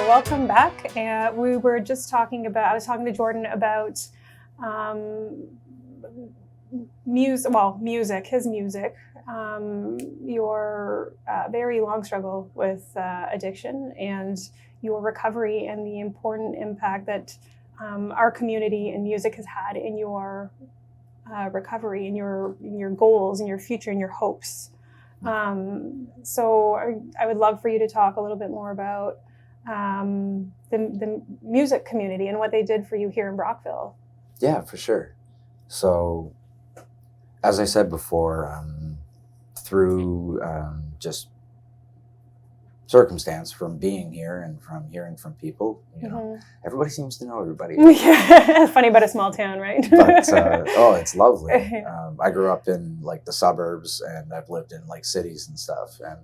Welcome back. We were just talking about, I was talking to Jordan about music, his music, your very long struggle with addiction and your recovery and the important impact that our community and music has had in your recovery, in your goals, in your future, in your hopes. So I would love for you to talk a little bit more about the music community and what they did for you here in Brockville. Yeah, for sure. So, as I said before, through just circumstance from being here and from hearing from people, you know, everybody seems to know everybody. Yeah, funny about a small town, right? But it's lovely. I grew up in like the suburbs, and I've lived in like cities and stuff, and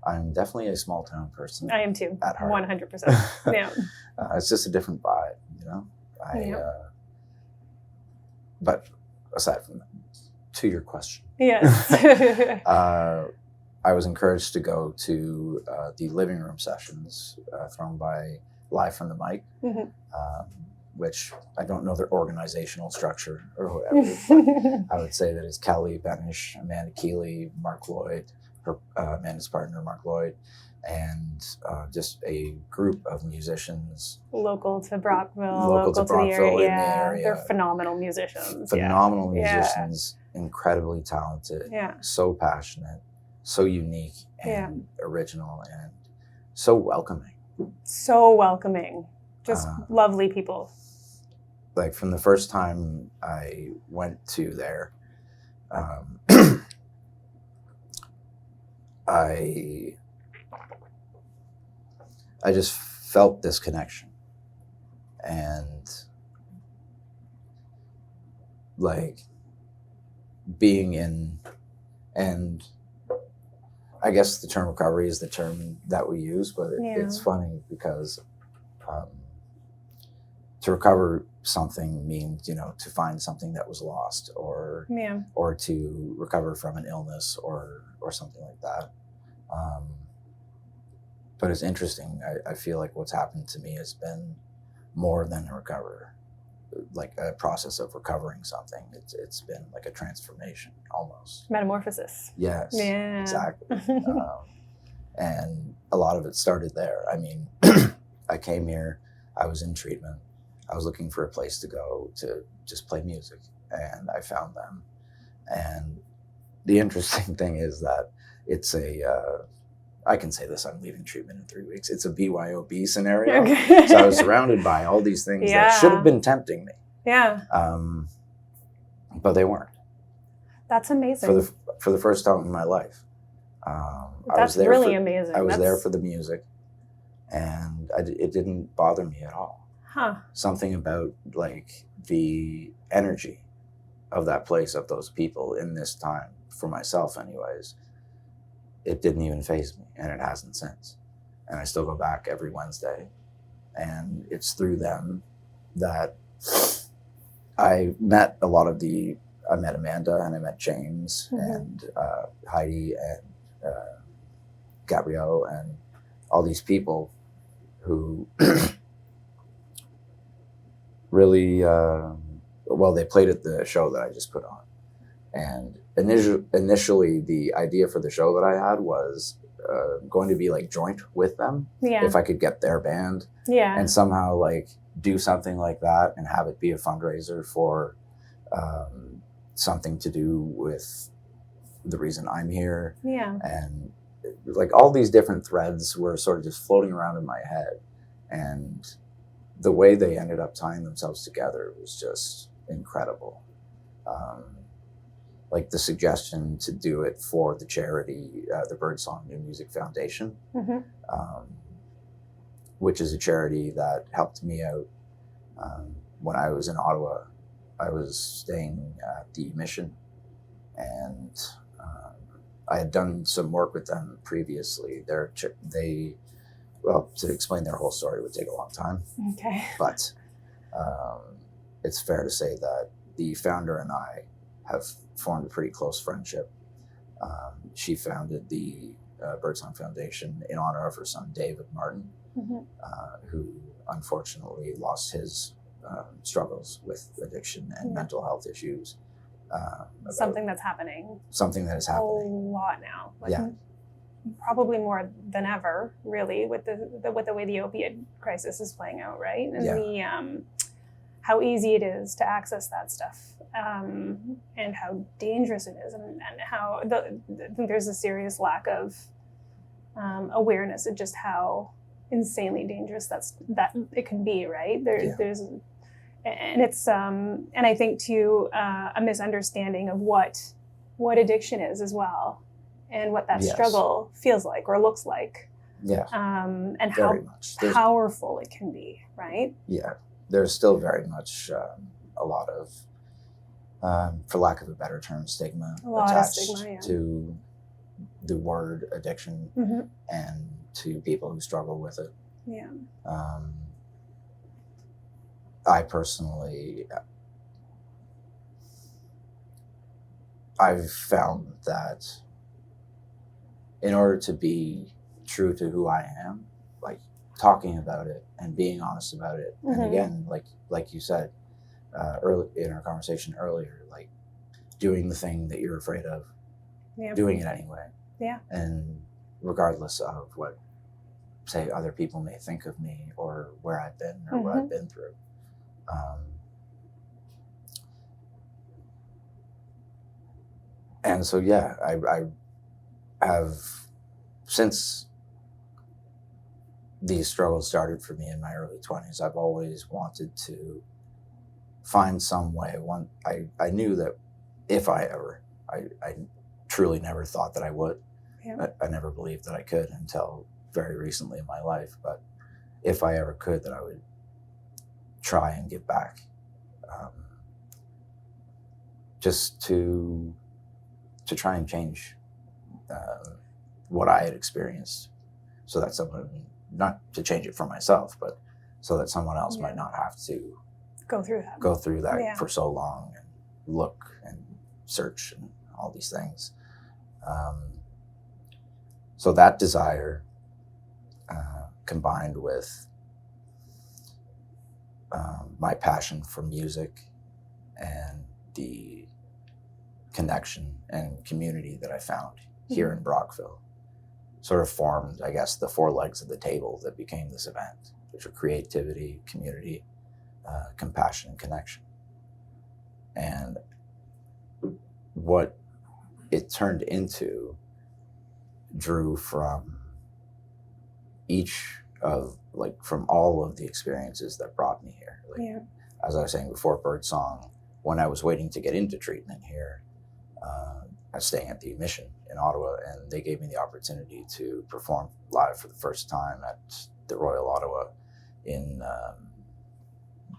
I'm definitely a small town person. I am too. At heart. 100%. Yeah. It's just a different vibe, you know. But aside from that, to your question, yes. I was encouraged to go to the living room sessions thrown by Live from the Mic, which I don't know their organizational structure or whatever. But I would say that it's Kelly Benish, Amanda Keeley, Mark Lloyd, her Amanda's partner, Mark Lloyd, and just a group of musicians. Local to Brockville, local to the area. In the area. They're phenomenal musicians. Phenomenal musicians, incredibly talented, so passionate, so unique and original, and so welcoming. So welcoming. Just lovely people. Like from the first time I went to there, I just felt this connection, and like being in, and I guess the term recovery is the term that we use, but it's funny because to recover something means, you know, to find something that was lost, or to recover from an illness or something like that. But it's interesting. I feel like what's happened to me has been more than a recover, like a process of recovering something. It's been like a transformation almost. Metamorphosis. Yes, exactly. And a lot of it started there. I mean, I came here, I was in treatment. I was looking for a place to go to just play music, and I found them. And the interesting thing is that it's I can say this, I'm leaving treatment in 3 weeks. It's a BYOB scenario. Okay. So I was surrounded by all these things that should have been tempting me. Yeah. But they weren't. That's amazing. For the first time in my life. That's really amazing. I was there for the music, and it didn't bother me at all. Huh. Something about like the energy of that place, of those people in this time, for myself anyways, it didn't even faze me, and it hasn't since. And I still go back every Wednesday, and it's through them that I met I met Amanda, and I met James, and Heidi, and Gabrielle, and all these people who really, they played at the show that I just put on. And initially, the idea for the show that I had was going to be like joint with them, if I could get their band, and somehow like do something like that and have it be a fundraiser for something to do with the reason I'm here. And like all these different threads were sort of just floating around in my head, and the way they ended up tying themselves together was just incredible. Like the suggestion to do it for the charity, the Birdsong New Music Foundation, which is a charity that helped me out when I was in Ottawa. I was staying at the Mission, and I had done some work with them previously. To explain their whole story would take a long time. Okay. But it's fair to say that the founder and I have formed a pretty close friendship. She founded the Birdsong Foundation in honor of her son, David Martin. who unfortunately lost his struggles with addiction and mental health issues. Something that's happening. Something that is A happening. lot now. Like, Yeah. Probably more than ever, really, with the way the opiate crisis is playing out, right? And the how easy it is to access that stuff, and how dangerous it is, and how I think there's a serious lack of awareness of just how insanely dangerous that it can be, right? There's and it's and I think too a misunderstanding of what addiction is as well, and what that struggle feels like or looks like. Yeah. And very how much. powerful it can be, right? Yeah. There's still very much a lot of, for lack of a better term, stigma attached to the word addiction and to people who struggle with it. Yeah. I personally, I've found that in order to be true to who I am, like talking about it and being honest about it, and again, like you said early in our conversation earlier, like doing the thing that you're afraid of, doing it anyway, and regardless of what, say, other people may think of me or where I've been or what I've been through. And so, I have, since these struggles started for me in my early 20s, I've always wanted to find some way. I knew that if I ever, I truly never thought that I would. I never believed that I could until very recently in my life. But if I ever could, that I would try and give back, just to try and change what I had experienced, so that someone, not to change it for myself, but so that someone else might not have to go through that for so long and look and search and all these things. So that desire, combined with my passion for music and the connection and community that I found here in Brockville, sort of formed, I guess, the four legs of the table that became this event, which are creativity, community, compassion, and connection. And what it turned into drew from from all of the experiences that brought me here. As I was saying before, Birdsong, when I was waiting to get into treatment here, I was staying at the Mission in Ottawa, and they gave me the opportunity to perform live for the first time at the Royal Ottawa in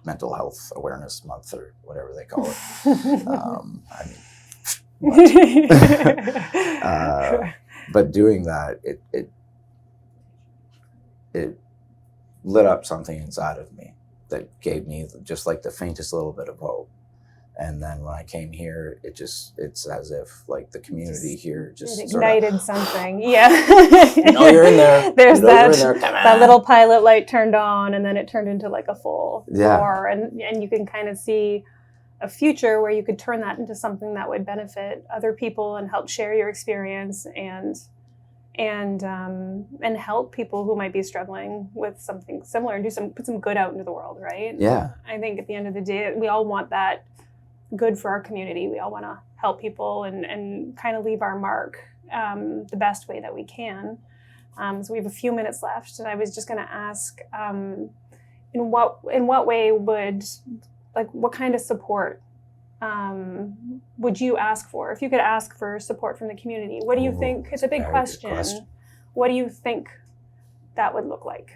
Mental Health Awareness Month, or whatever they call it. But doing that, it lit up something inside of me that gave me just like the faintest little bit of hope. And then when I came here, it's as if like the community here just ignited something. Yeah. You're in there. There's that little pilot light turned on, and then it turned into like a full roar. And you can kind of see a future where you could turn that into something that would benefit other people and help share your experience and help people who might be struggling with something similar, and put some good out into the world, right? Yeah. I think at the end of the day, we all want that good for our community. We all want to help people and kind of leave our mark the best way that we can. So we have a few minutes left, and I was just going to ask, in what way would, like, what kind of support would you ask for? If you could ask for support from the community, what do you think? It's a big question. What do you think that would look like?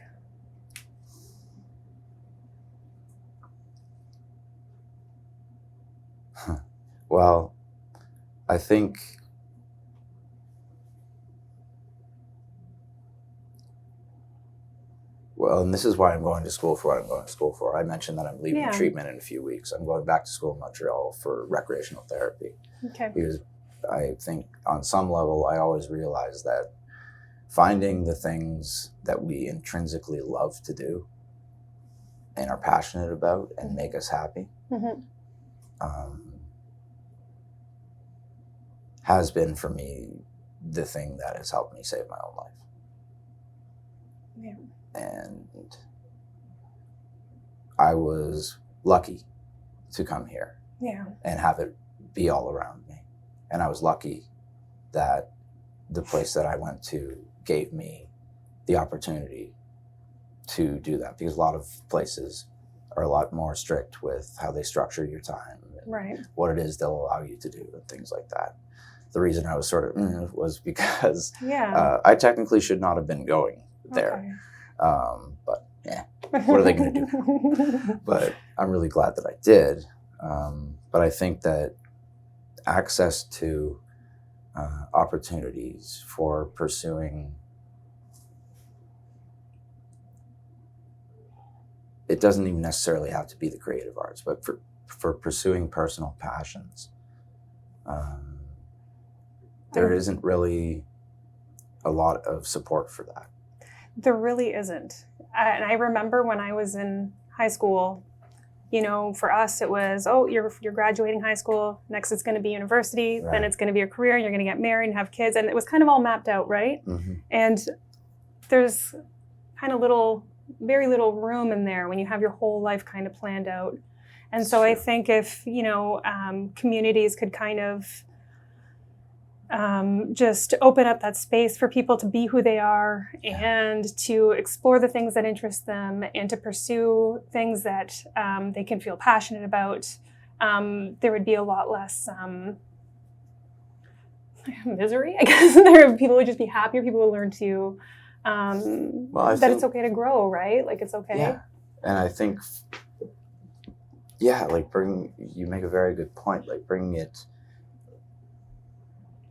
Well, I think and this is why I'm going to school for what I'm going to school for. I mentioned that I'm leaving treatment in a few weeks. I'm going back to school in Montreal for recreational therapy. Okay. Because I think on some level, I always realized that finding the things that we intrinsically love to do and are passionate about and make us happy has been for me the thing that has helped me save my own life. Yeah. And I was lucky to come here and have it be all around me. And I was lucky that the place that I went to gave me the opportunity to do that, because a lot of places are a lot more strict with how they structure your time and what it is they'll allow you to do and things like that. The reason I was sort of was because I technically should not have been going there. But yeah, what are they going to do? But I'm really glad that I did. But I think that access to opportunities for pursuing, it doesn't even necessarily have to be the creative arts, but for pursuing personal passions, there isn't really a lot of support for that. There really isn't. And I remember when I was in high school, you know, for us it was, oh, you're graduating high school, next it's going to be university, then it's going to be a career, you're going to get married and have kids, and it was kind of all mapped out, right? And there's kind of very little room in there when you have your whole life kind of planned out. And so I think if, you know, communities could kind of just open up that space for people to be who they are and to explore the things that interest them and to pursue things that they can feel passionate about, there would be a lot less misery, I guess. People would just be happier. People would learn to it's okay to grow, right? Like, it's okay. Yeah, and I think, like you make a very good point, like bringing it,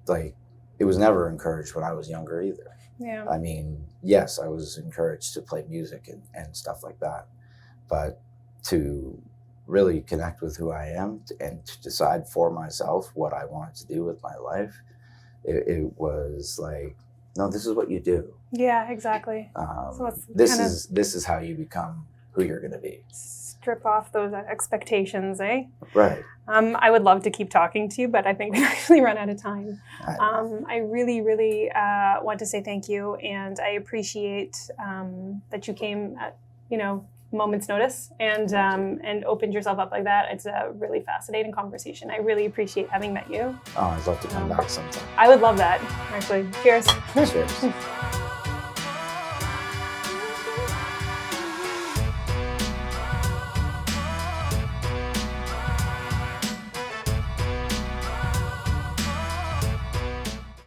like, it was never encouraged when I was younger either. Yeah. I mean, yes, I was encouraged to play music and stuff like that, but to really connect with who I am and to decide for myself what I wanted to do with my life, it was like, no, this is what you do. Yeah, exactly. So this is how you become who you're going to be. Strip off those expectations, eh? Right. I would love to keep talking to you, but I think we've actually run out of time. I really, really want to say thank you, and I appreciate that you came at, you know, moment's notice and opened yourself up like that. It's a really fascinating conversation. I really appreciate having met you. Oh, I'd love to come back sometime. I would love that, actually. Cheers. Cheers.